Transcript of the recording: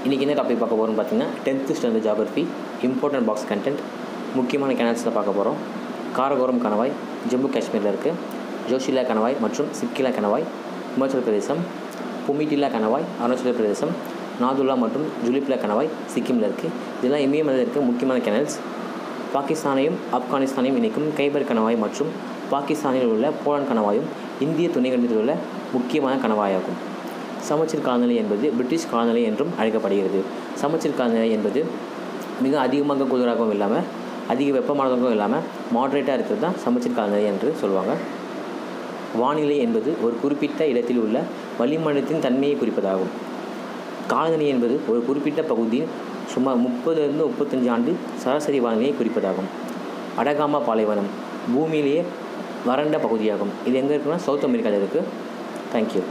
இன்றைக்கி என்ன டாபிக் பார்க்க போகிறோம்னு பார்த்தீங்கன்னா 10th standard geography important box content முக்கியமான கேனல்ஸில் பார்க்க போகிறோம். காரகோரம் கணவாய் ஜம்மு காஷ்மீரில் இருக்குது. ஜோஷிலா கணவாய் மற்றும் சிப்கிலா கணவாய் இமாச்சல பிரதேசம். புமிட்டிலா கணவாய் அருணாச்சல பிரதேசம். நாதுல்லா மற்றும் ஜுலிப்லா கணவாய் சிக்கிமில் இருக்குது. இதெல்லாம் இமயமலையில் இருக்க முக்கியமான கேனல்ஸ். பாகிஸ்தானையும் ஆப்கானிஸ்தானையும் இணைக்கும் கைபர் கணவாய் மற்றும் பாகிஸ்தானில் உள்ள போலாந்து கணவாயும் இந்திய துணைக்கண்டத்தில் உள்ள முக்கியமான கணவாயாகும். சமச்சீர் காலநிலை என்பது பிரிட்டிஷ் காலநிலை என்றும் அழைக்கப்படுகிறது. சமச்சீர் காலநிலை என்பது மிக அதிகமாக குளிராகவும் இல்லாமல் அதிக வெப்பமானதாகவும் இல்லாமல் மாட்ரேட்டாக இருக்கிறது தான் சமச்சீர் காலநிலை என்று சொல்லுவாங்க. வானிலை என்பது ஒரு குறிப்பிட்ட இடத்தில் உள்ள வளிமண்டலத்தின் தன்மையை குறிப்பதாகும். காலநிலை என்பது ஒரு குறிப்பிட்ட பகுதியின் சுமார் 30 to 35 ஆண்டு சராசரி வானிலையை குறிப்பதாகும். அடகாமா பாலைவனம் பூமியிலேயே வறண்ட பகுதியாகும். இது எங்கே இருக்குன்னா சவுத் அமெரிக்காவில் இருக்குது. தேங்க்யூ.